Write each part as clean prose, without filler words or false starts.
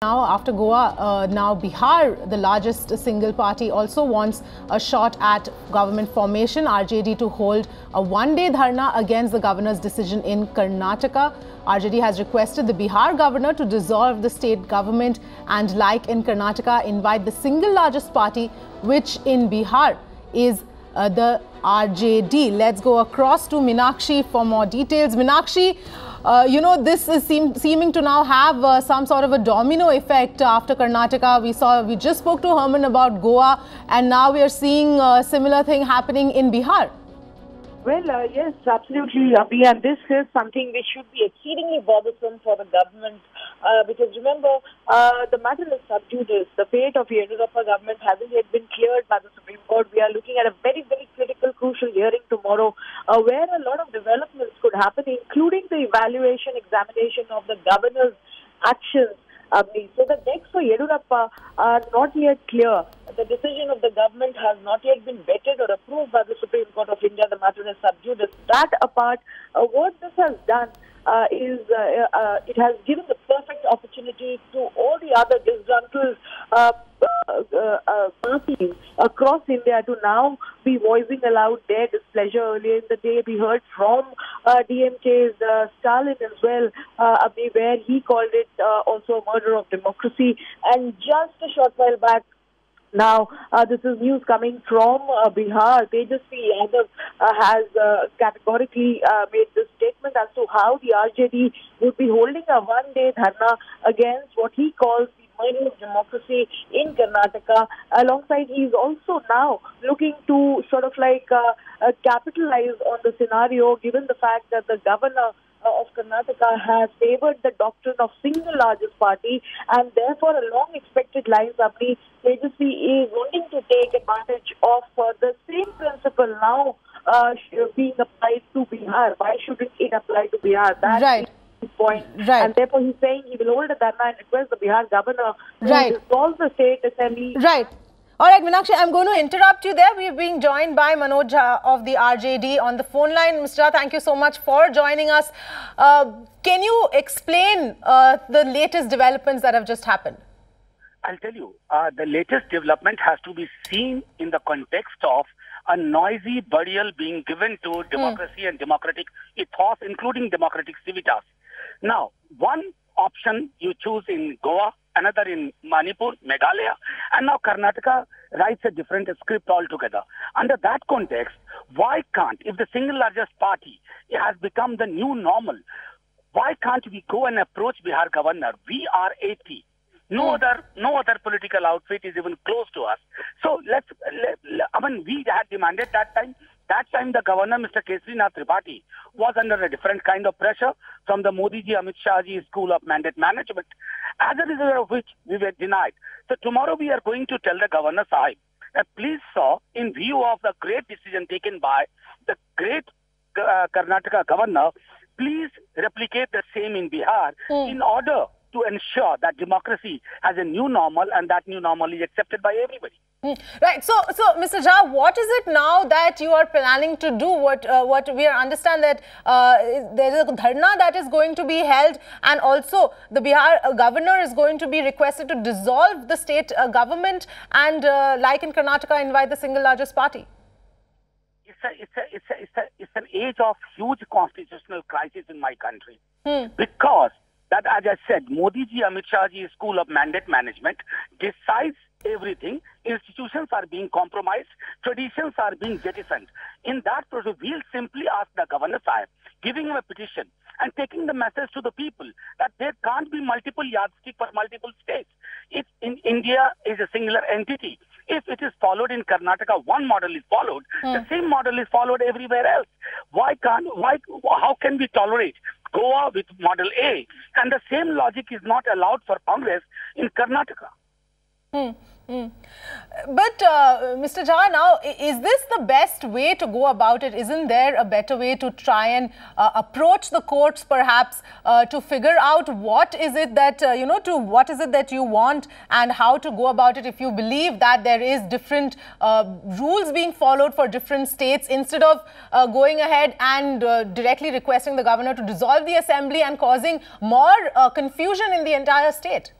Now, after Goa, now Bihar, the largest single party, also wants a shot at government formation. RJD to hold a one-day dharna against the governor's decision in Karnataka. RJD has requested the Bihar governor to dissolve the state government and, like in Karnataka, invite the single largest party, which in Bihar is the RJD. Let's go across to Meenakshi for more details. Meenakshi, this is seeming to now have some sort of a domino effect after Karnataka. We just spoke to Herman about Goa, and now we are seeing a similar thing happening in Bihar. Well, yes, absolutely, Abhi, and this is something which should be exceedingly bothersome for the government because remember, the matter is sub judice. The fate of the Yediyurappa government hasn't yet been cleared by the Supreme Court. We are looking at a very, very critical, crucial hearing tomorrow where a lot of developments could happen, including the examination of the governor's actions. So the decks for Yediyurappa are not yet clear. The decision of the government has not yet been vetted or approved by the Supreme Court of India. The matter is sub judice. That apart, what this has done is it has given the perfect opportunity to all the other disgruntled parties across India to now be voicing aloud their displeasure. Earlier in the day, we heard from DMK's Stalin as well, where he called it also a murder of democracy. And just a short while back, now, this is news coming from Bihar. Tejasvi Yadav has categorically made this statement as to how the RJD would be holding a one-day dharna against what he calls the murder of democracy in Karnataka. Alongside, he is also now looking to sort of like capitalize on the scenario, given the fact that the governor of Karnataka has favored the doctrine of single largest party, and therefore a long expected lines of the Tejasvi is wanting to take advantage of the same principle now being applied to Bihar. Why shouldn't it apply to Bihar? That's right. His point. Right. And therefore he's saying he will hold a dharna and request the Bihar governor to dissolve the state assembly. Right. All right, Meenakshi, I'm going to interrupt you there. We're being joined by Manoj Jha of the RJD on the phone line. Mr. Jha, thank you so much for joining us. Can you explain the latest developments that have just happened? I'll tell you, the latest development has to be seen in the context of a noisy burial being given to democracy and democratic ethos, including democratic civitas. Now, one option you choose in Goa, another in Manipur, Meghalaya, and now Karnataka writes a different script altogether. Under that context, why can't, if the single largest party has become the new normal, why can't we go and approach Bihar governor? We are 80. No other political outfit is even close to us. So we had demanded that time. That time the governor, Mr. Kesrinath Tripathi, was under a different kind of pressure from the Modi ji, Amit Shah ji School of Mandate Management, as a result of which we were denied. So tomorrow we are going to tell the governor Sahib that please, sir, in view of the great decision taken by the great Karnataka governor, please replicate the same in Bihar in order to ensure that democracy has a new normal and that new normal is accepted by everybody. Right. So, Mr. Jha, what is it now that you are planning to do? What we understand that there is a dharna that is going to be held, and also the Bihar governor is going to be requested to dissolve the state government and, like in Karnataka, invite the single largest party. It's an age of huge constitutional crisis in my country because that, as I said, Modi ji, Amit Shah ji School of Mandate Management decides everything. Institutions are being compromised. Traditions are being jettisoned. In that process, we'll simply ask the governor Sahib, giving him a petition and taking the message to the people that there can't be multiple yardsticks for multiple states. India is a singular entity. If it is followed in Karnataka, one model is followed. The same model is followed everywhere else. How can we tolerate Goa with model A, and the same logic is not allowed for Congress in Karnataka? But Mr. Jha, now, is this the best way to go about it? Isn't there a better way to try and approach the courts, perhaps, to figure out what is it that, what is it that you want and how to go about it if you believe that there is different rules being followed for different states, instead of going ahead and directly requesting the governor to dissolve the assembly and causing more confusion in the entire state?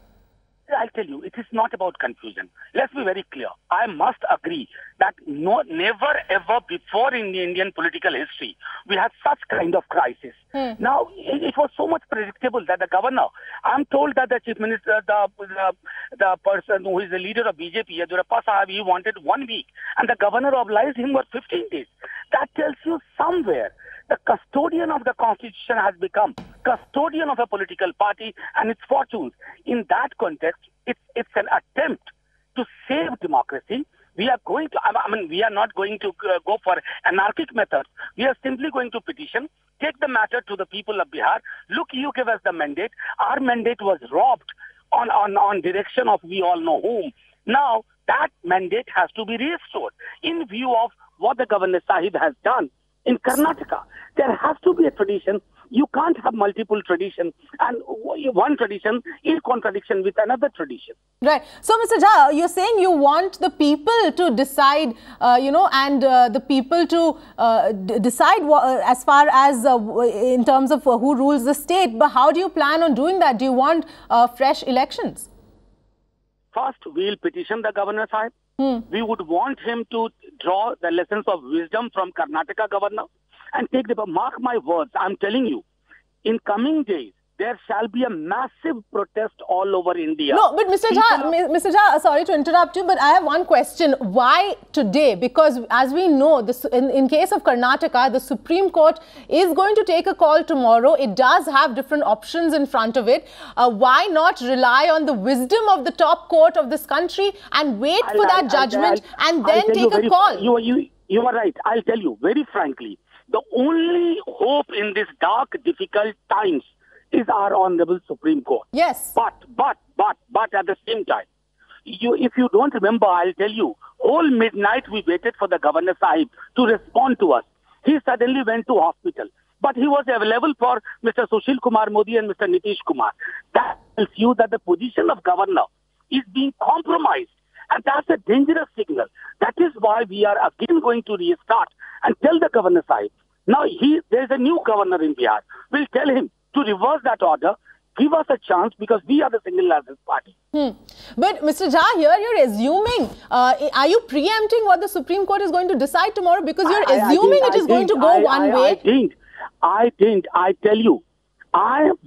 I'll tell you, it is not about confusion. Let's be very clear. I must agree that never ever before in the Indian political history we had such kind of crisis. Now, it was so much predictable that the governor, I'm told that the chief minister, the person who is the leader of BJP, Yadurappa Sahib, he wanted 1 week, and the governor obliged him for 15 days. That tells you somewhere the custodian of the constitution has become custodian of a political party and its fortunes. In that context, it's an attempt to save democracy. We are going to, we are not going to go for anarchic methods. We are simply going to petition, take the matter to the people of Bihar. Look, you give us the mandate. Our mandate was robbed on direction of we all know whom. Now, that mandate has to be restored in view of what the Governor Sahib has done in Karnataka. There has to be a tradition. You can't have multiple traditions, and one tradition is contradiction with another tradition. Right. So, Mr. Jha, you're saying you want the people to decide, and the people to decide as far as in terms of who rules the state. But how do you plan on doing that? Do you want fresh elections? First, we'll petition the Governor Sahib. We would want him to draw the lessons of wisdom from Karnataka governor and take the, mark my words, I'm telling you, in coming days, there shall be a massive protest all over India. No, but Mr. Jha, sorry to interrupt you, but I have one question. Why today? Because as we know, in case of Karnataka, the Supreme Court is going to take a call tomorrow. It does have different options in front of it. Why not rely on the wisdom of the top court of this country and wait for that judgment and then take a call? You are right. I'll tell you very frankly, the only hope in this dark, difficult times is our Honorable Supreme Court. Yes. But at the same time, if you don't remember, I'll tell you, whole midnight we waited for the Governor Sahib to respond to us. He suddenly went to hospital. But he was available for Mr. Sushil Kumar Modi and Mr. Nitish Kumar. That tells you that the position of governor is being compromised. And that's a dangerous signal. That is why we are again going to restart and tell the Governor Sahib. Now, there's a new governor in Bihar. We'll tell him to reverse that order, give us a chance because we are the single largest party. But Mr. Jha, here you're assuming, are you preempting what the Supreme Court is going to decide tomorrow? Because you're assuming it is going to go one way. I tell you,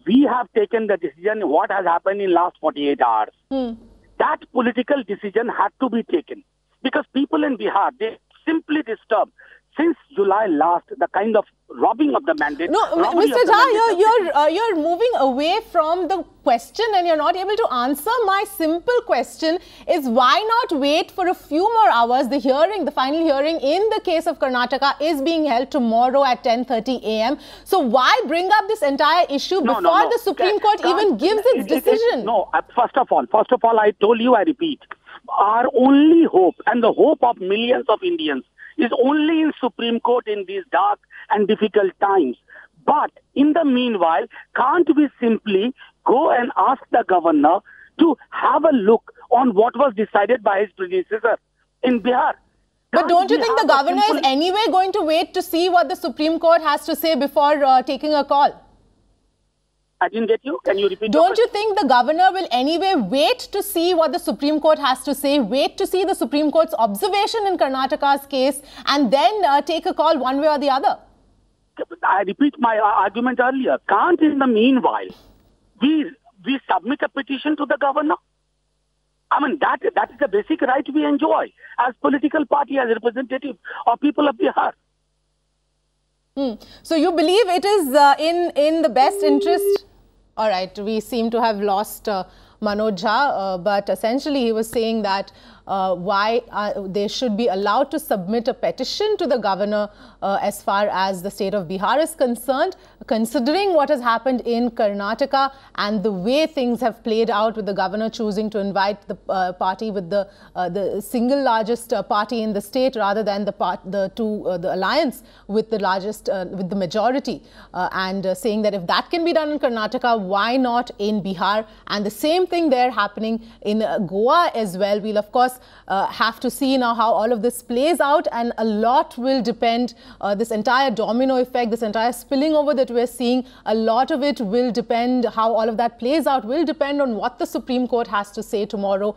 we have taken the decision what has happened in last 48 hours. That political decision had to be taken because people in Bihar, they simply disturbed since July last, the kind of robbing of the mandate. No, Mr. Jha, you're moving away from the question and you're not able to answer. My simple question is why not wait for a few more hours? The hearing, the final hearing in the case of Karnataka is being held tomorrow at 10:30 a.m. So why bring up this entire issue before the Supreme Court even gives its decision? First of all, I told you, I repeat, our only hope and the hope of millions of Indians is only in Supreme Court in these dark and difficult times. But in the meanwhile, can't we simply go and ask the governor to have a look on what was decided by his predecessor in Bihar? But don't you think the governor is anyway going to wait to see what the Supreme Court has to say before taking a call? I didn't get you. Can you repeat? Don't you think the governor will anyway wait to see what the Supreme Court has to say, wait to see the Supreme Court's observation in Karnataka's case and then take a call one way or the other? I repeat my argument earlier. Can't in the meanwhile we submit a petition to the governor? I mean, that is the basic right we enjoy as political party, as representative of people of Bihar. So you believe it is in the best interest? All right, we seem to have lost Manoj Jha, but essentially he was saying that why they should be allowed to submit a petition to the governor as far as the state of Bihar is concerned, considering what has happened in Karnataka and the way things have played out with the governor choosing to invite the party with the single largest party in the state rather than the alliance with the largest, with the majority, and saying that if that can be done in Karnataka, why not in Bihar? And the same thing there happening in Goa as well. We'll of course have to see now how all of this plays out, and a lot will depend, this entire domino effect, this entire spilling over that we're seeing, a lot of it will depend, how all of that plays out will depend on what the Supreme Court has to say tomorrow.